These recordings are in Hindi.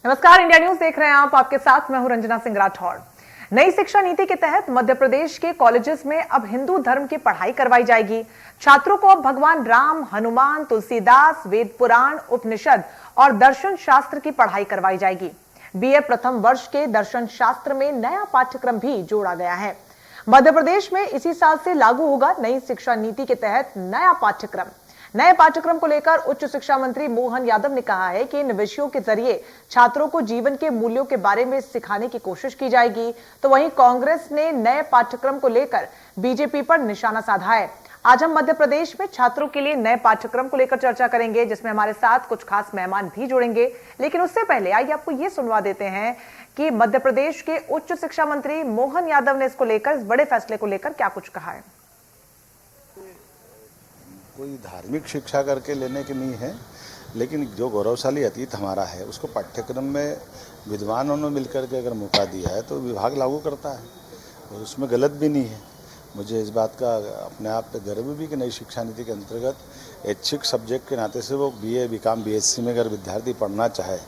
नमस्कार, इंडिया न्यूज देख रहे हैं आप। आपके साथ मैं हूं रंजना सिंह राठौड़। नई शिक्षा नीति के तहत मध्य प्रदेश के कॉलेजेस में अब हिंदू धर्म की पढ़ाई करवाई जाएगी। छात्रों को अब भगवान राम, हनुमान, तुलसीदास, वेद पुराण, उपनिषद और दर्शन शास्त्र की पढ़ाई करवाई जाएगी। बीए प्रथम वर्ष के दर्शन शास्त्र में नया पाठ्यक्रम भी जोड़ा गया है। मध्य प्रदेश में इसी साल से लागू होगा नई शिक्षा नीति के तहत नया पाठ्यक्रम। नए पाठ्यक्रम को लेकर उच्च शिक्षा मंत्री मोहन यादव ने कहा है कि इन विषयों के जरिए छात्रों को जीवन के मूल्यों के बारे में सिखाने की कोशिश की जाएगी। तो वहीं कांग्रेस ने नए पाठ्यक्रम को लेकर बीजेपी पर निशाना साधा है। आज हम मध्य प्रदेश में छात्रों के लिए नए पाठ्यक्रम को लेकर चर्चा करेंगे, जिसमें हमारे साथ कुछ खास मेहमान भी जुड़ेंगे। लेकिन उससे पहले आइए आपको ये सुनवा देते हैं कि मध्य प्रदेश के उच्च शिक्षा मंत्री मोहन यादव ने इसको लेकर, इस बड़े फैसले को लेकर क्या कुछ कहा है। कोई धार्मिक शिक्षा करके लेने की नहीं है, लेकिन जो गौरवशाली अतीत हमारा है उसको पाठ्यक्रम में विद्वानों ने मिलकर के अगर मौका दिया है तो विभाग लागू करता है और उसमें गलत भी नहीं है। मुझे इस बात का अपने आप पे गर्व भी कि नई शिक्षा नीति के अंतर्गत ऐच्छिक सब्जेक्ट के नाते से वो बीए, बीकॉम, बीएससी में अगर विद्यार्थी पढ़ना चाहे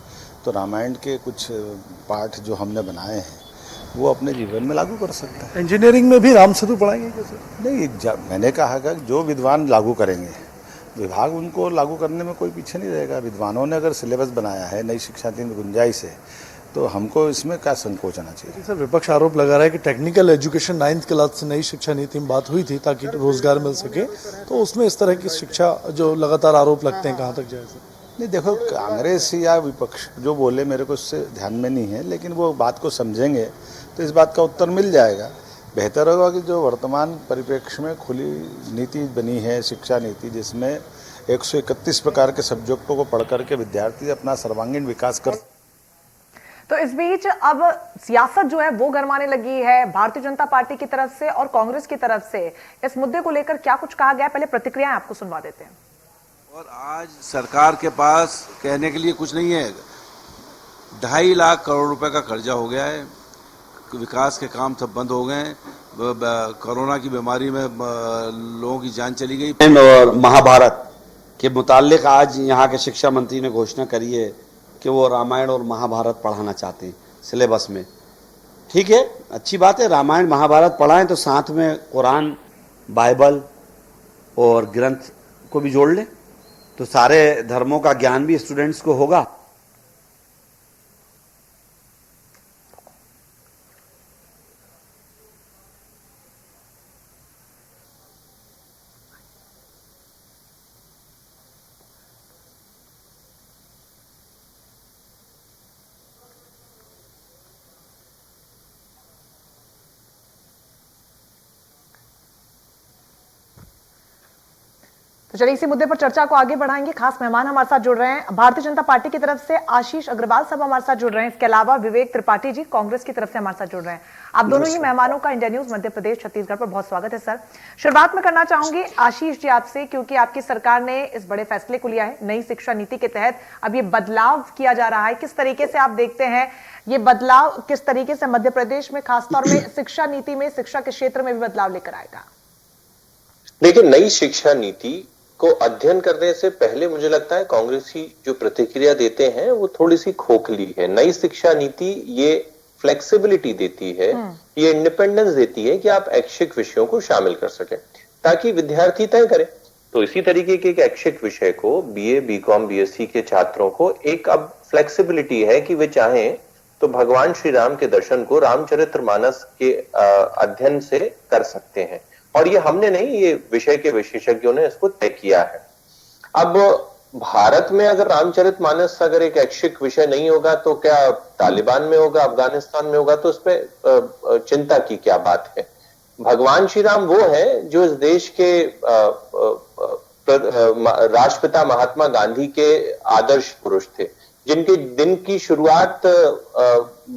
तो रामायण के कुछ पाठ जो हमने बनाए हैं वो अपने जीवन में लागू कर सकता है। इंजीनियरिंग में भी रामसेतु पढ़ाएंगे कैसे? नहीं, मैंने कहा कि जो विद्वान लागू करेंगे, विभाग उनको लागू करने में कोई पीछे नहीं रहेगा। विद्वानों ने अगर सिलेबस बनाया है नई शिक्षा नीति में गुंजाइश है तो हमको इसमें क्या संकोच आना चाहिए। सर, विपक्ष आरोप लगा रहा है कि टेक्निकल एजुकेशन 9th क्लास से नई शिक्षा नीति में बात हुई थी ताकि रोजगार मिल सके, तो उसमें इस तरह की शिक्षा जो लगातार आरोप लगते हैं कहाँ तक जाए? नहीं, देखो, कांग्रेस या विपक्ष जो बोले मेरे को इससे ध्यान में नहीं है, लेकिन वो बात को समझेंगे तो इस बात का उत्तर मिल जाएगा। बेहतर होगा कि जो वर्तमान परिप्रेक्ष्य में खुली नीति बनी है, शिक्षा नीति, जिसमें 131 प्रकार के सब्जेक्टों को पढ़ करके विद्यार्थी अपना सर्वांगीण विकास कर। तो इस बीच अब सियासत जो है वो गरमाने लगी है। भारतीय जनता पार्टी की तरफ से और कांग्रेस की तरफ से इस मुद्दे को लेकर क्या कुछ कहा गया, पहले प्रतिक्रियाएं आपको सुनवा देते हैं। और आज सरकार के पास कहने के लिए कुछ नहीं है। 2.5 लाख करोड़ रुपए का कर्जा हो गया है, विकास के काम सब बंद हो गए हैं, कोरोना की बीमारी में लोगों की जान चली गई। और महाभारत के मुताल्लिक आज यहाँ के शिक्षा मंत्री ने घोषणा करी है कि वो रामायण और महाभारत पढ़ाना चाहते हैं सिलेबस में। ठीक है, अच्छी बात है, रामायण महाभारत पढ़ाएं तो साथ में कुरान, बाइबल और ग्रंथ को भी जोड़ लें तो सारे धर्मों का ज्ञान भी स्टूडेंट्स को होगा। तो चलिए इसी मुद्दे पर चर्चा को आगे बढ़ाएंगे। खास मेहमान हमारे साथ जुड़ रहे हैं। भारतीय जनता पार्टी की तरफ से आशीष अग्रवाल साहब हमारे साथ जुड़ रहे हैं। इसके अलावा विवेक त्रिपाठी जी कांग्रेस की तरफ से हमारे साथ जुड़ रहे हैं। आप दोनों ही मेहमानों का इंडिया न्यूज मध्य प्रदेश छत्तीसगढ़ पर बहुत स्वागत है। सर, शुरुआत में करना चाहूंगी आशीष जी आपसे, क्योंकि आपकी सरकार ने इस बड़े फैसले को लिया है। नई शिक्षा नीति के तहत अब ये बदलाव किया जा रहा है, किस तरीके से आप देखते हैं ये बदलाव, किस तरीके से मध्य प्रदेश में खासतौर में शिक्षा नीति में, शिक्षा के क्षेत्र में भी बदलाव लेकर आएगा? देखिए, नई शिक्षा नीति को अध्ययन करने से पहले मुझे लगता है कांग्रेसी जो प्रतिक्रिया देते हैं वो थोड़ी सी खोखली है। नई शिक्षा नीति ये फ्लेक्सिबिलिटी देती है, ये इंडिपेंडेंस देती है कि आप ऐच्छिक विषयों को शामिल कर सकें ताकि विद्यार्थी तय करें। तो इसी तरीके के एक ऐच्छिक विषय को बीए, बीकॉम, बीएससी के छात्रों को एक अब फ्लेक्सिबिलिटी है कि वे चाहें तो भगवान श्री राम के दर्शन को रामचरितमानस के अध्ययन से कर सकते हैं। और ये हमने नहीं, ये विषय के विशेषज्ञों ने इसको तय किया है। अब भारत में अगर रामचरितमानस अगर एक ऐच्छिक विषय नहीं होगा तो क्या तालिबान में होगा, अफगानिस्तान में होगा, तो उसमें चिंता की क्या बात है। भगवान श्री राम वो है जो इस देश के राष्ट्रपिता महात्मा गांधी के आदर्श पुरुष थे, जिनके दिन की शुरुआत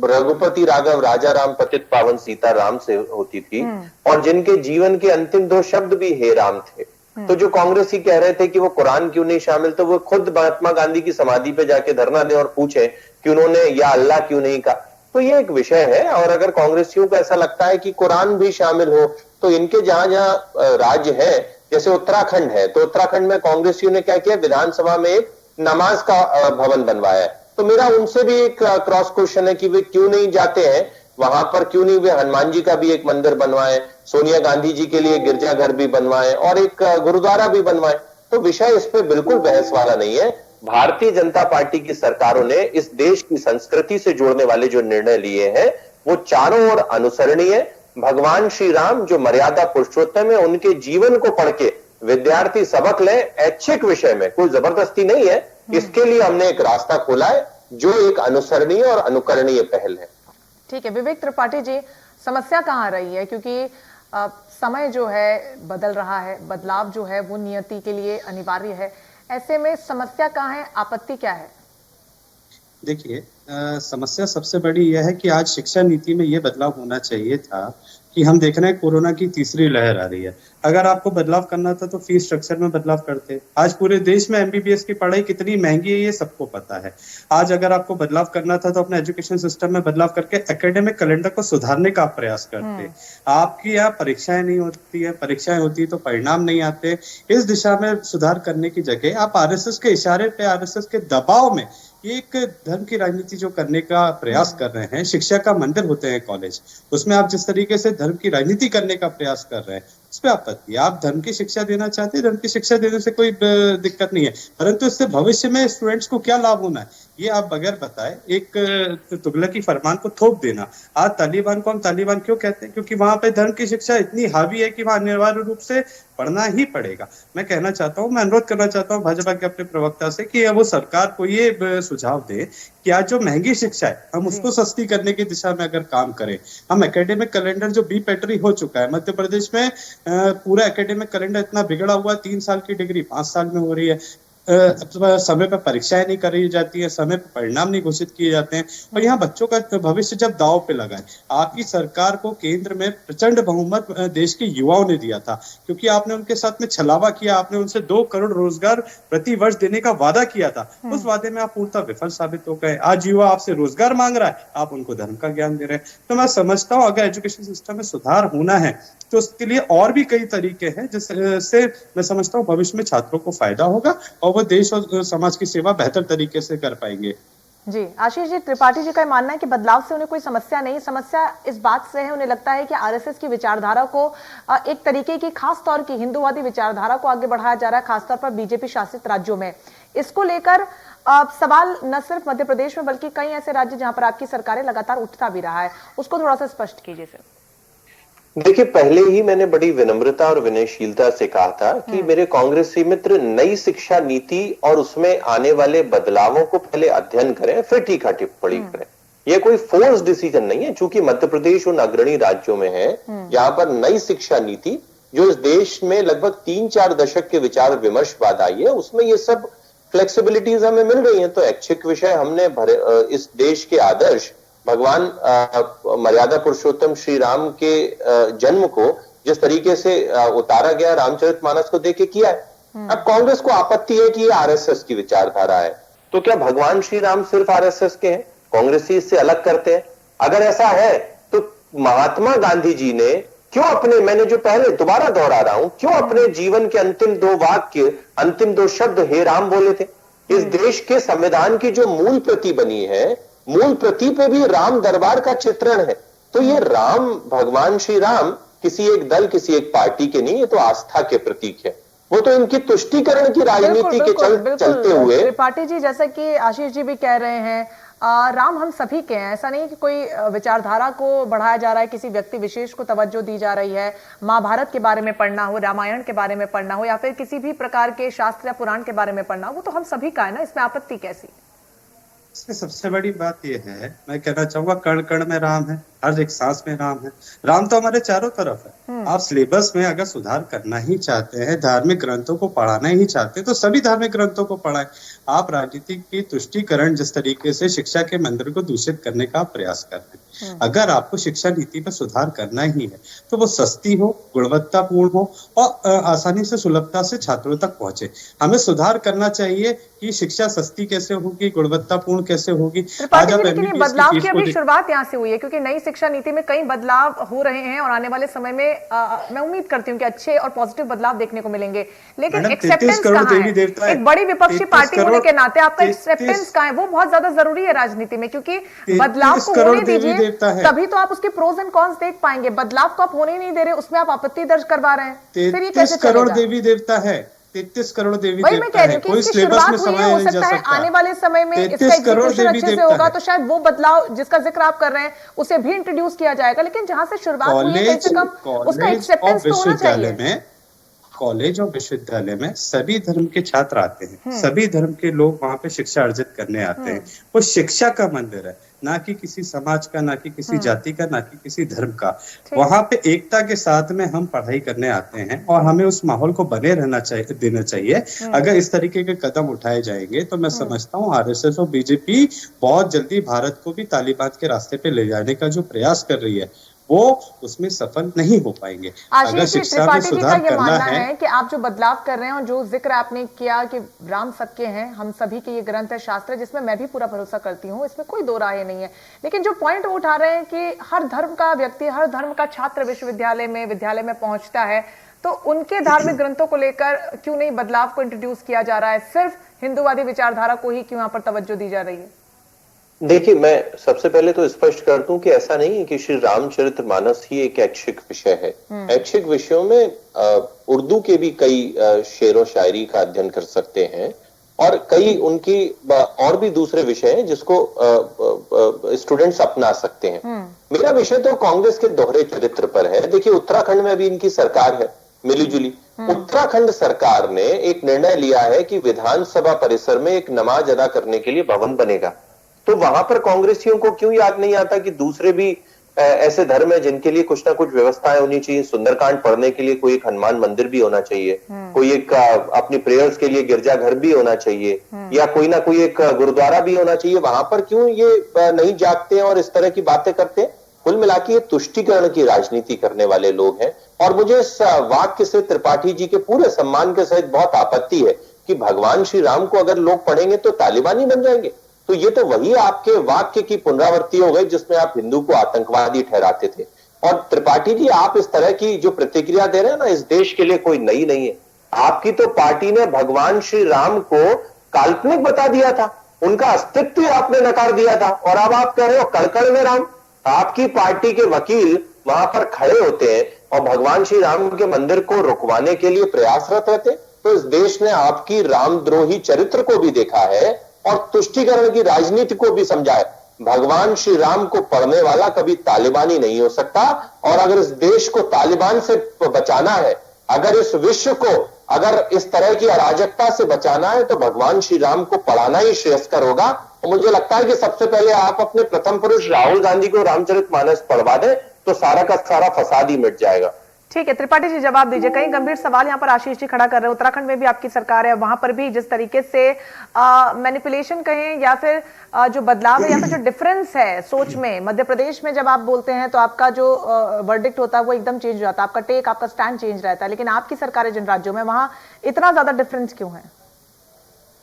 रघुपति राघव राजा राम पतित पावन सीता राम से होती थी और जिनके जीवन के अंतिम 2 शब्द भी हे राम थे। तो जो कांग्रेसी कह रहे थे कि वो कुरान क्यों नहीं शामिल, तो वो खुद महात्मा गांधी की समाधि पे जाके धरना दें और पूछे कि उन्होंने या अल्लाह क्यों नहीं कहा। तो ये एक विषय है। और अगर कांग्रेसियों को ऐसा लगता है कि कुरान भी शामिल हो तो इनके जहां जहां राज्य है, जैसे उत्तराखंड है, तो उत्तराखंड में कांग्रेसियों ने क्या किया, विधानसभा में एक नमाज का भवन बनवाया है। तो मेरा उनसे भी एक क्रॉस क्वेश्चन है कि वे क्यों नहीं जाते हैं वहां पर, क्यों नहीं वे हनुमान जी का भी एक मंदिर बनवाएं, सोनिया गांधी जी के लिए गिरजाघर भी बनवाएं और एक गुरुद्वारा भी बनवाएं। तो विषय इस पे बिल्कुल बहस वाला नहीं है। भारतीय जनता पार्टी की सरकारों ने इस देश की संस्कृति से जोड़ने वाले जो निर्णय लिए हैं वो चारों ओर अनुसरणीय है। भगवान श्री राम जो मर्यादा पुरुषोत्तम है, उनके जीवन को पढ़ के विद्यार्थी सबक ले, ऐच्छिक विषय में, कोई जबरदस्ती नहीं है। इसके लिए हमने एक रास्ता खोला है जो एक अनुसरणीय और अनुकरणीय पहल है। ठीक है विवेक त्रिपाठी जी, समस्या कहाँ रही है? क्योंकि समय जो है बदल रहा है, बदलाव जो है वो नियति के लिए अनिवार्य है। ऐसे में समस्या कहाँ है, आपत्ति क्या है? देखिए, समस्या सबसे बड़ी यह है कि आज शिक्षा नीति में यह बदलाव होना चाहिए था कि हम देख रहे हैं कोरोना की तीसरी लहर आ रही है। अगर आपको बदलाव करना था तो फीस स्ट्रक्चर में बदलाव करते। आज पूरे देश में एमबीबीएस की पढ़ाई कितनी महंगी है ये सबको पता है। आज अगर आपको बदलाव करना था तो अपने एजुकेशन सिस्टम में बदलाव करके एकेडमिक कैलेंडर को सुधारने का प्रयास करते। आपकी यहाँ परीक्षाएं नहीं होती है, परीक्षाएं होती तो परिणाम नहीं आते। इस दिशा में सुधार करने की जगह आप आरएसएस के इशारे पे, आरएसएस के दबाव में एक धर्म की राजनीति जो करने का प्रयास कर रहे हैं। शिक्षा का मंदिर होते हैं कॉलेज, उसमें आप जिस तरीके से धर्म की राजनीति करने का प्रयास कर रहे हैं उस पर आपत्ति। आप धर्म की शिक्षा देना चाहते हैं, धर्म की शिक्षा देने से कोई दिक्कत नहीं है, परंतु इससे भविष्य में स्टूडेंट्स को क्या लाभ होना है ये आप बगैर बताए एक तुगलकी फरमान को थोप देना। आज तालिबान को हम तालिबान क्यों कहते हैं? क्योंकि वहां पे धर्म की शिक्षा इतनी हावी है कि वहां अनिवार्य रूप से पढ़ना ही पड़ेगा। मैं कहना चाहता हूँ, मैं अनुरोध करना चाहता हूँ भाजपा के अपने प्रवक्ता से कि वो सरकार को ये सुझाव दे कि आज जो महंगी शिक्षा है हम उसको सस्ती करने की दिशा में अगर काम करें। हम एकेडमिक कैलेंडर जो बीपैटरी हो चुका है मध्य प्रदेश में, पूरा एकेडमिक कैलेंडर इतना बिगड़ा हुआ, 3 साल की डिग्री 5 साल में हो रही है, समय पर परीक्षाएं नहीं करी जाती है, समय पर परिणाम नहीं घोषित किए जाते हैं और यहाँ बच्चों का भविष्य जब दांव पे लगा है। आपकी सरकार को केंद्र में प्रचंड बहुमत देश के युवाओं ने दिया था क्योंकि आपने उनके साथ में छलावा किया। आपने उनसे 2 करोड़ रोजगार प्रति वर्ष देने का वादा किया था, उस वादे में आप पूर्णतः विफल साबित हो गए। आज युवा आपसे रोजगार मांग रहा है, आप उनको धर्म का ज्ञान दे रहे हैं। तो मैं समझता हूँ अगर एजुकेशन सिस्टम में सुधार होना है तो उसके लिए और भी कई तरीके हैं जिससे मैं समझता हूँ भविष्य में छात्रों को फायदा होगा और वो देश और समाज की सेवा बेहतर तरीके से कर पाएंगे। जी आशीष जी, त्रिपाठी जी का मानना है कि बदलाव से उन्हें कोई समस्या नहीं, समस्या इस बात से है, उन्हें लगता है कि आरएसएस की विचारधारा को एक तरीके की खास तौर की हिंदूवादी विचारधारा को आगे बढ़ाया जा रहा है, खासतौर पर बीजेपी शासित राज्यों में। इसको लेकर सवाल न सिर्फ मध्य प्रदेश में बल्कि कई ऐसे राज्य जहां पर आपकी सरकारें लगातार उठता भी रहा है, उसको थोड़ा सा स्पष्ट कीजिए सर। देखिए, पहले ही मैंने बड़ी विनम्रता और विनयशीलता से कहा था कि मेरे कांग्रेसी मित्र नई शिक्षा नीति और उसमें आने वाले बदलावों को पहले अध्ययन करें, फिर टीका टिप्पणी करें। यह कोई फोर्स डिसीजन नहीं है, चूंकि मध्य प्रदेश उन अग्रणी राज्यों में है जहां पर नई शिक्षा नीति जो इस देश में लगभग 3-4 दशक के विचार विमर्श बाद आई है, उसमें ये सब फ्लेक्सिबिलिटीज हमें मिल रही है। तो ऐच्छिक विषय हमने इस देश के आदर्श भगवान मर्यादा पुरुषोत्तम श्री राम के जन्म को जिस तरीके से उतारा गया रामचरितमानस को देख के किया है। अब कांग्रेस को आपत्ति है कि ये आरएसएस की विचारधारा है, तो क्या भगवान श्री राम सिर्फ आरएसएस के हैं? कांग्रेसी इससे अलग करते हैं? अगर ऐसा है तो महात्मा गांधी जी ने क्यों अपने, मैंने जो पहले दोबारा दोहरा रहा हूं, क्यों अपने जीवन के अंतिम 2 वाक्य, अंतिम 2 शब्द हे राम बोले थे? इस देश के संविधान की जो मूल प्रति बनी है, मूल प्रति पे भी राम दरबार का चित्रण है। तो ये राम, भगवान श्री राम किसी एक दल, किसी एक पार्टी के नहीं, ये तो आस्था के प्रतीक है। वो तो इनकी तुष्टीकरण की राजनीति के चलते हुए। त्रिपाठी जी, जैसा कि आशीष जी भी कह रहे हैं, राम हम सभी के हैं, ऐसा नहीं कि कोई विचारधारा को बढ़ाया जा रहा है, किसी व्यक्ति विशेष को तवज्जो दी जा रही है। महाभारत के बारे में पढ़ना हो, रामायण के बारे में पढ़ना हो या फिर किसी भी प्रकार के शास्त्र या पुराण के बारे में पढ़ना हो, वो तो हम सभी का है ना, इसमें आपत्ति कैसी? इसमें सबसे बड़ी बात यह है, मैं कहना चाहूंगा कण कण में राम है, हर एक सांस में राम है। राम तो हमारे चारों तरफ है। आप सिलेबस में अगर सुधार करना ही चाहते हैं, धार्मिक ग्रंथों को पढ़ाना ही चाहते हैं तो सभी धार्मिक ग्रंथों को पढ़ाएं। आप राजनीति की तुष्टीकरण जिस तरीके से शिक्षा के मंदिर को दूषित करने का प्रयास कर रहे हैं, अगर आपको शिक्षा नीति में सुधार करना ही है तो वो सस्ती हो, गुणवत्तापूर्ण हो और आसानी से, सुलभता से छात्रों तक पहुंचे। हमें सुधार करना चाहिए कि शिक्षा सस्ती कैसे होगी, गुणवत्तापूर्ण कैसे होगी। आज आप बदलाव की अभी शुरुआत यहाँ से हुई है, क्योंकि नई शिक्षा नीति में कई बदलाव हो रहे हैं और आने वाले समय में मैं उम्मीद करती हूँ कि अच्छे और पॉजिटिव बदलाव देखने को मिलेंगे, लेकिन एक्सेप्टेंस कहाँ है? एक बड़ी विपक्षी पार्टी होने के नाते आपका एक्सेप्टेंस कहाँ है? वो बहुत ज्यादा जरूरी है राजनीति में, क्योंकि बदलाव को होने दीजिए, तभी तो आप उसके प्रोज एंड कॉन्स देख पाएंगे। बदलाव को आप होने नहीं दे रहे, उसमें आप आपत्ति दर्ज करवा रहे हैं, फिर ये कैसे चलेगा? 33 करोड़ देवी देवता है, 33 करोड़ देवी वही मैं कह रही हूँ कि इसकी शुरुआत हुई है, हो सकता है आने वाले समय में इसका एग्जीक्यूशन अच्छे से होगा तो शायद वो बदलाव जिसका जिक्र आप कर रहे हैं उसे भी इंट्रोड्यूस किया जाएगा, लेकिन जहां से शुरुआत हुई है कम से कम उसका एक्सेप्टेंस तो होना चाहिए। कॉलेज और विश्वविद्यालय में सभी धर्म के छात्र आते हैं, सभी धर्म के लोग वहां पे शिक्षा अर्जित करने आते हैं। वो शिक्षा का मंदिर है, ना कि किसी समाज का, ना कि किसी जाति का, ना कि किसी धर्म का। वहां पे एकता के साथ में हम पढ़ाई करने आते हैं और हमें उस माहौल को बने रहना चाहिए, देना चाहिए। अगर इस तरीके के कदम उठाए जाएंगे तो मैं समझता हूँ आरएसएस और बीजेपी बहुत जल्दी भारत को भी तालिबान के रास्ते पे ले जाने का जो प्रयास कर रही है वो उसमें सफल नहीं हो पाएंगे। अगर शिक्षा में सुधार करना है कि आप जो बदलाव कर रहे हैं और जो जिक्र आपने किया कि राम सबके हैं, हम सभी के ये ग्रंथ है, शास्त्र है, जिसमें मैं भी पूरा भरोसा करती हूँ, इसमें कोई दो राय नहीं है, लेकिन जो पॉइंट वो उठा रहे हैं कि हर धर्म का व्यक्ति, हर धर्म का छात्र विश्वविद्यालय में पहुंचता है, तो उनके धार्मिक ग्रंथों को लेकर क्यों नहीं बदलाव को इंट्रोड्यूस किया जा रहा है? सिर्फ हिंदूवादी विचारधारा को ही क्यों यहाँ पर तवज्जो दी जा रही है? देखिए, मैं सबसे पहले तो स्पष्ट कर दूं कि ऐसा नहीं है कि श्री रामचरितमानस ही एक ऐच्छिक विषय है। ऐच्छिक विषयों में उर्दू के भी कई शेरो शायरी का अध्ययन कर सकते हैं और कई उनकी और भी दूसरे विषय हैं जिसको स्टूडेंट्स अपना सकते हैं। मेरा विषय तो कांग्रेस के दोहरे चरित्र पर है। देखिए, उत्तराखंड में अभी इनकी सरकार है मिलीजुली। उत्तराखंड सरकार ने एक निर्णय लिया है कि विधानसभा परिसर में एक नमाज अदा करने के लिए भवन बनेगा। तो वहां पर कांग्रेसियों को क्यों याद नहीं आता कि दूसरे भी ऐसे धर्म है जिनके लिए कुछ ना कुछ व्यवस्थाएं होनी चाहिए। सुंदरकांड पढ़ने के लिए कोई एक हनुमान मंदिर भी होना चाहिए, कोई एक अपनी प्रेयर्स के लिए गिरजाघर भी होना चाहिए, या कोई ना कोई एक गुरुद्वारा भी होना चाहिए। वहां पर क्यों ये नहीं जागते हैं और इस तरह की बातें करते हैं? कुल मिला के ये तुष्टीकरण की राजनीति करने वाले लोग हैं। और मुझे इस वाक्य से त्रिपाठी जी के पूरे सम्मान के सहित बहुत आपत्ति है कि भगवान श्री राम को अगर लोग पढ़ेंगे तो तालिबानी बन जाएंगे। तो ये तो वही आपके वाक्य की पुनरावृत्ति हो गई जिसमें आप हिंदू को आतंकवादी ठहराते थे। और त्रिपाठी जी, आप इस तरह की जो प्रतिक्रिया दे रहे हैं ना, इस देश के लिए कोई नई नहीं है। आपकी तो पार्टी ने भगवान श्री राम को काल्पनिक बता दिया था, उनका अस्तित्व आपने नकार दिया था, और अब आप कह रहे हो कड़कड़ में राम। आपकी पार्टी के वकील वहां पर खड़े होते हैं और भगवान श्री राम के मंदिर को रुकवाने के लिए प्रयासरत रहते। तो इस देश ने आपकी रामद्रोही चरित्र को भी देखा है और तुष्टीकरण की राजनीति को भी समझा है। भगवान श्री राम को पढ़ने वाला कभी तालिबानी नहीं हो सकता। और अगर इस देश को तालिबान से बचाना है, अगर इस विश्व को अगर इस तरह की अराजकता से बचाना है, तो भगवान श्री राम को पढ़ाना ही श्रेयस्कर होगा। और मुझे लगता है कि सबसे पहले आप अपने प्रथम पुरुष राहुल गांधी को रामचरितमानस पढ़वा दें तो सारा का सारा फसाद ही मिट जाएगा। ठीक है, त्रिपाठी जी जवाब दीजिए। कई गंभीर सवाल यहाँ पर आशीष जी खड़ा कर रहे हैं। उत्तराखंड में भी आपकी सरकार है, वहां पर भी जिस तरीके से मैनिपुलेशन कहें या फिर जो बदलाव है या फिर जो डिफरेंस है सोच में, मध्य प्रदेश में जब आप बोलते हैं तो आपका जो वर्डिक्ट होता है वो एकदम चेंज हो जाता है, आपका टेक, आपका स्टैंड चेंज रहता है, लेकिन आपकी सरकार है जिन राज्यों में, वहां इतना ज्यादा डिफरेंस क्यों है?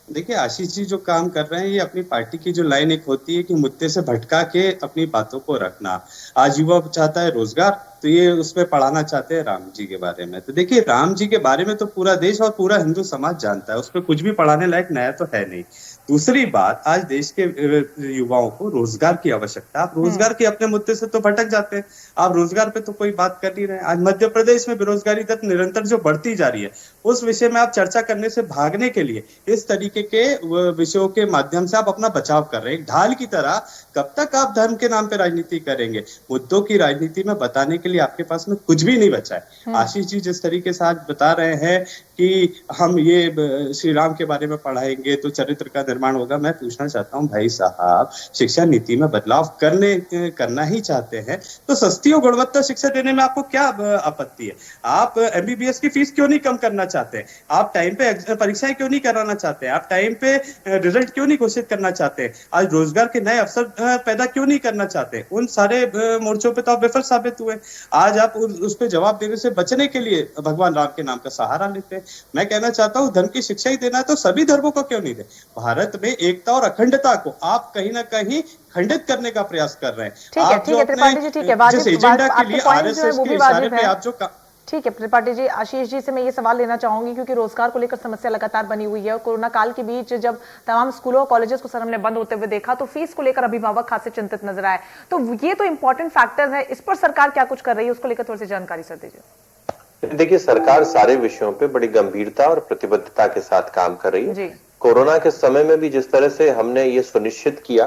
देखिए, आशीष जी जो काम कर रहे हैं, ये अपनी पार्टी की जो लाइन एक होती है कि मुद्दे से भटका के अपनी बातों को रखना। आज युवा चाहता है रोजगार, तो ये उसमें पढ़ाना चाहते हैं राम जी के बारे में। तो देखिए, राम जी के बारे में तो पूरा देश और पूरा हिंदू समाज जानता है, उसमें कुछ भी पढ़ाने लायक नया तो है नहीं। दूसरी बात, आज देश के युवाओं को रोजगार की आवश्यकता। आप रोजगार के अपने मुद्दे से तो भटक जाते हैं, आप रोजगार पे तो कोई बात कर नहीं रहे। आज मध्य प्रदेश में बेरोजगारी दर निरंतर जो बढ़ती जा रही है, उस विषय में आप चर्चा करने से भागने के लिए इस तरीके के विषयों के माध्यम से आप अपना बचाव कर रहे हैं। ढाल की तरह कब तक आप धर्म के नाम पे राजनीति करेंगे? मुद्दों की राजनीति में बताने के लिए आपके पास में कुछ भी नहीं बचा है। आशीष जी जिस तरीके से आज बता रहे हैं कि हम ये श्री राम के बारे में पढ़ाएंगे तो चरित्र का निर्माण होगा, मैं पूछना चाहता हूं भाई साहब, शिक्षा नीति में बदलाव करना ही चाहते हैं तो सस्ती और गुणवत्ता शिक्षा देने में आपको क्या आपत्ति है? आप एमबीबीएस की फीस क्यों नहीं कम करना चाहते? आप टाइम पे परीक्षाएं क्यों नहीं कराना चाहते? आप टाइम पे रिजल्ट क्यों नहीं घोषित करना चाहते? आज रोजगार के नए अवसर पैदा क्यों नहीं करना चाहते? उन सारे मोर्चों पे तो आप विफल साबित हुए। आज आप उस पर जवाब देने से बचने के लिए भगवान राम के नाम का सहारा लेते हैं। मैं कहना चाहता हूँ धर्म की शिक्षा ही देना है तो सभी धर्मों को क्यों नहीं दे। भारत में एकता और अखंडता को आप कहीं ना कहीं खंडित करने का प्रयास कर रहे हैं। ठीक है त्रिपाठी जी, ठीक है, जिस एजेंडा के लिए आरएसएस के इशारे पे आप जो ठीक है त्रिपाठी जी, आशीष जी से मैं ये सवाल लेना चाहूंगी क्योंकि रोजगार को लेकर समस्या लगातार बनी हुई है और कोरोना काल के बीच जब तमाम स्कूलों और कॉलेजेस को सर हमने बंद होते हुए देखा तो फीस को लेकर अभिभावक खासे चिंतित नजर आए। तो ये तो इंपॉर्टेंट फैक्टर है, इस पर सरकार क्या कुछ कर रही है उसको लेकर थोड़ी सी जानकारी सर दीजिए। देखिए, सरकार सारे विषयों पे बड़ी गंभीरता और प्रतिबद्धता के साथ काम कर रही है। कोरोना के समय में भी जिस तरह से हमने ये सुनिश्चित किया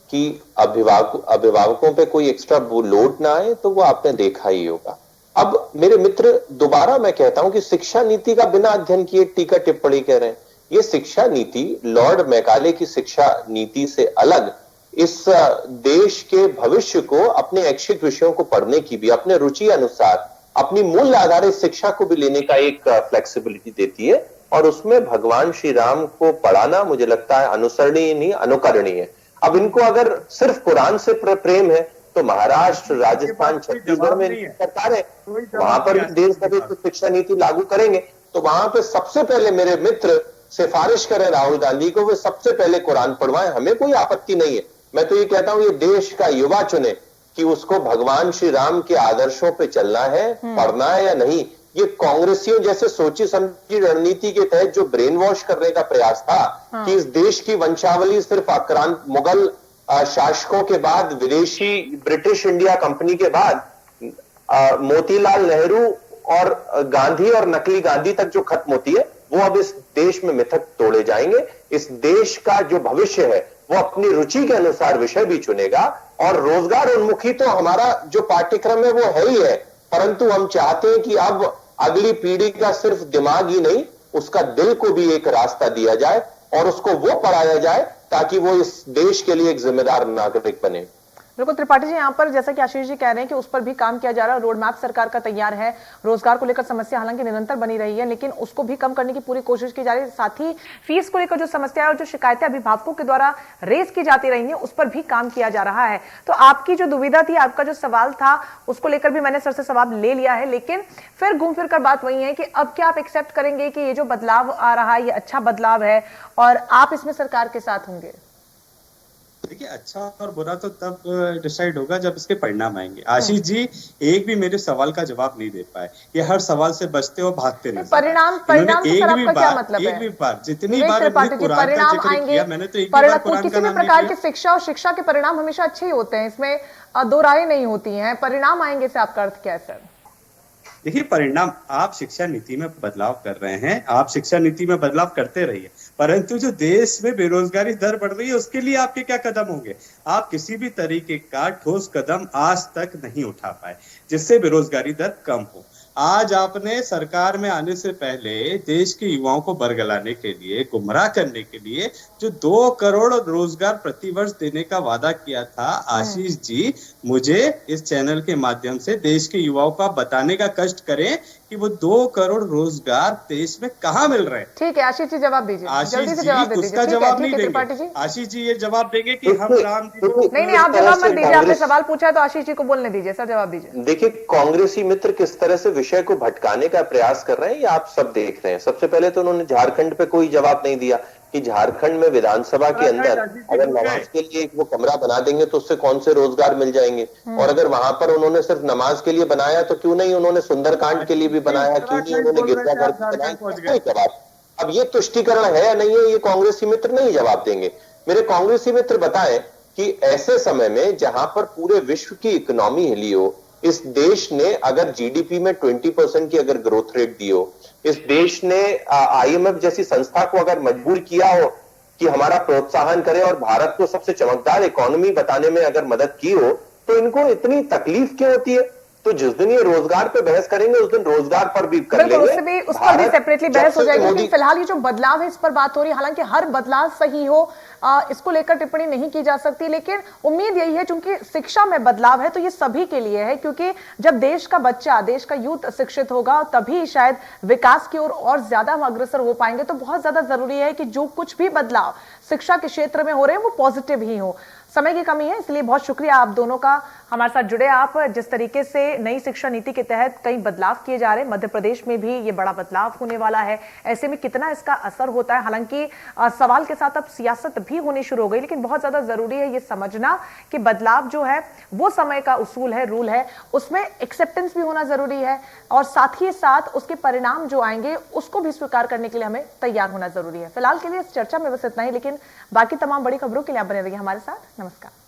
कि अभिभावकों पे कोई एक्स्ट्रा लोड ना आए, तो वो आपने देखा ही होगा। अब मेरे मित्र दोबारा मैं कहता हूं कि शिक्षा नीति का बिना अध्ययन किए टीका टिप्पणी कह रहे हैं। ये शिक्षा नीति लॉर्ड मैकाले की शिक्षा नीति से अलग इस देश के भविष्य को, अपने ऐच्छिक विषयों को पढ़ने की भी, अपने रुचि अनुसार अपनी मूल्य आधारित शिक्षा को भी लेने का एक फ्लेक्सिबिलिटी देती है। और उसमें भगवान श्री राम को पढ़ाना मुझे लगता है अनुसरणीय नहीं, अनुकरणीय है। अब इनको अगर सिर्फ कुरान से प्रेम है तो महाराष्ट्र, राजस्थान, छत्तीसगढ़ में सरकार है, वहां पर भी देश सभी शिक्षा नीति लागू करेंगे तो वहां पे सबसे पहले मेरे मित्र सिफारिश करें राहुल गांधी को, वे सबसे पहले कुरान पढ़वाएं, हमें कोई आपत्ति नहीं है। मैं तो ये कहता हूं ये देश का युवा चुने कि उसको भगवान श्री राम के आदर्शों पे चलना है, पढ़ना है या नहीं। ये कांग्रेसियों जैसे सोची समझी रणनीति के तहत जो ब्रेन वॉश करने का प्रयास था कि इस देश की वंशावली सिर्फ आक्रांत मुगल शासकों के बाद, विदेशी ब्रिटिश इंडिया कंपनी के बाद मोतीलाल नेहरू और गांधी और नकली गांधी तक जो खत्म होती है, वो अब इस देश में मिथक तोड़े जाएंगे। इस देश का जो भविष्य है वो अपनी रुचि के अनुसार विषय भी चुनेगा। और रोजगार उन्मुखी तो हमारा जो पाठ्यक्रम है वो है ही है, परंतु हम चाहते हैं कि अब अगली पीढ़ी का सिर्फ दिमाग ही नहीं, उसका दिल को भी एक रास्ता दिया जाए और उसको वो पढ़ाया जाए ताकि वो इस देश के लिए एक जिम्मेदार नागरिक बने। बिल्कुल त्रिपाठी जी, यहाँ पर जैसा कि आशीष जी कह रहे हैं कि उस पर भी काम किया जा रहा है, रोड मैप सरकार का तैयार है। रोजगार को लेकर समस्या हालांकि निरंतर बनी रही है लेकिन उसको भी कम करने की पूरी कोशिश की जा रही है। साथ ही फीस को लेकर जो समस्या है और जो शिकायतें अभिभावकों के द्वारा रेज की जाती रही हैं उस पर भी काम किया जा रहा है। तो आपकी जो दुविधा थी, आपका जो सवाल था, उसको लेकर भी मैंने सर से सवाल ले लिया है, लेकिन फिर घूम फिर कर बात वही है कि अब क्या आप एक्सेप्ट करेंगे कि ये जो बदलाव आ रहा है ये अच्छा बदलाव है और आप इसमें सरकार के साथ होंगे? देखिए, अच्छा और बुरा तो तब डिसाइड होगा जब इसके परिणाम आएंगे। आशीष जी एक भी मेरे सवाल का जवाब नहीं दे पाए, ये हर सवाल से बचते और भागते रहे। परिणाम से सर आपका क्या मतलब है? एक भी बार जितनी बार परिणाम आएंगे, मैंने तो एक बार किसी भी प्रकार की शिक्षा और शिक्षा के परिणाम हमेशा अच्छे ही होते हैं, इसमें दो राय नहीं होती हैं। परिणाम आएंगे से आपका अर्थ क्या है सर? देखिए, परिणाम, आप शिक्षा नीति में बदलाव कर रहे हैं, आप शिक्षा नीति में बदलाव करते रहिए, परंतु जो देश में बेरोजगारी दर बढ़ रही है उसके लिए आपके क्या कदम होंगे? आप किसी भी तरीके का ठोस कदम आज तक नहीं उठा पाए जिससे बेरोजगारी दर कम हो। आज आपने सरकार में आने से पहले देश के युवाओं को बरगलाने के लिए, गुमराह करने के लिए जो 2 करोड़ रोजगार प्रतिवर्ष देने का वादा किया था, आशीष जी मुझे इस चैनल के माध्यम से देश के युवाओं को बताने का कष्ट करें कि वो 2 करोड़ रोजगार देश में कहाँ मिल रहे हैं। ठीक है आशीष जी, जवाब दीजिए, जल्दी से जवाब दे दीजिए। उसका जवाब नहीं देंगे आशीष जी, ये जवाब देंगे कि हम राम जी को नहीं, आप जवाब मत दीजिए, आपने सवाल पूछा है तो आशीष जी को बोलने दीजिए। सर जवाब दीजिए। देखिए, कांग्रेसी मित्र किस तरह से विषय को भटकाने का प्रयास कर रहे हैं ये आप सब देख रहे हैं। सबसे पहले तो उन्होंने झारखंड पे कोई जवाब नहीं दिया कि झारखंड में विधानसभा के अंदर अगर नमाज के लिए वो कमरा बना देंगे तो उससे कौन से रोजगार मिल जाएंगे, और अगर वहां पर उन्होंने सिर्फ नमाज के लिए बनाया तो क्यों नहीं उन्होंने सुंदरकांड के लिए भी बनाया, क्यों नहीं उन्होंने गिरजाघर बनाया? कोई जवाब। अब ये तुष्टिकरण है या नहीं है ये कांग्रेसी मित्र नहीं जवाब देंगे। मेरे कांग्रेसी मित्र बताएं कि ऐसे समय में जहां पर पूरे विश्व की इकोनॉमी हिली हो, इस देश ने अगर जीडीपी में 20% की अगर ग्रोथ रेट दी हो, इस देश ने आईएमएफ जैसी संस्था को अगर मजबूर किया हो कि हमारा प्रोत्साहन करे और भारत को सबसे चमकदार इकोनॉमी बताने में अगर मदद की हो, तो इनको इतनी तकलीफ क्यों होती है? तो जिस दिन ये रोजगार पे बहस करेंगे उस दिन रोजगार पर भी कर लेंगे, उस पर भी सेपरेटली बहस हो जाएगी। लेकिन फिलहाल ये जो बदलाव है इस पर बात हो रही है, हालांकि हर बदलाव सही हो इसको लेकर टिप्पणी नहीं की जा सकती, लेकिन उम्मीद यही है क्योंकि शिक्षा में बदलाव है तो ये सभी के लिए है, क्योंकि जब देश का बच्चा, देश का यूथ शिक्षित होगा तभी शायद विकास की ओर और ज्यादा हम अग्रसर हो पाएंगे। तो बहुत ज्यादा जरूरी है कि जो कुछ भी बदलाव शिक्षा के क्षेत्र में हो रहे हैं वो पॉजिटिव ही हो। समय की कमी है, इसलिए बहुत शुक्रिया आप दोनों का। हमारे साथ जुड़े आप। जिस तरीके से नई शिक्षा नीति के तहत कई बदलाव किए जा रहे हैं, मध्य प्रदेश में भी ये बड़ा बदलाव होने वाला है, ऐसे में कितना इसका असर होता है? हालांकि सवाल के साथ अब सियासत भी होनी शुरू हो गई, लेकिन बहुत ज्यादा जरूरी है ये समझना कि बदलाव जो है वो समय का उसूल है, रूल है, उसमें एक्सेप्टेंस भी होना जरूरी है और साथ ही साथ उसके परिणाम जो आएंगे उसको भी स्वीकार करने के लिए हमें तैयार होना जरूरी है। फिलहाल के लिए इस चर्चा में बस इतना ही, लेकिन बाकी तमाम बड़ी खबरों के लिए आप बने रहिए हमारे साथ। नमस्कार।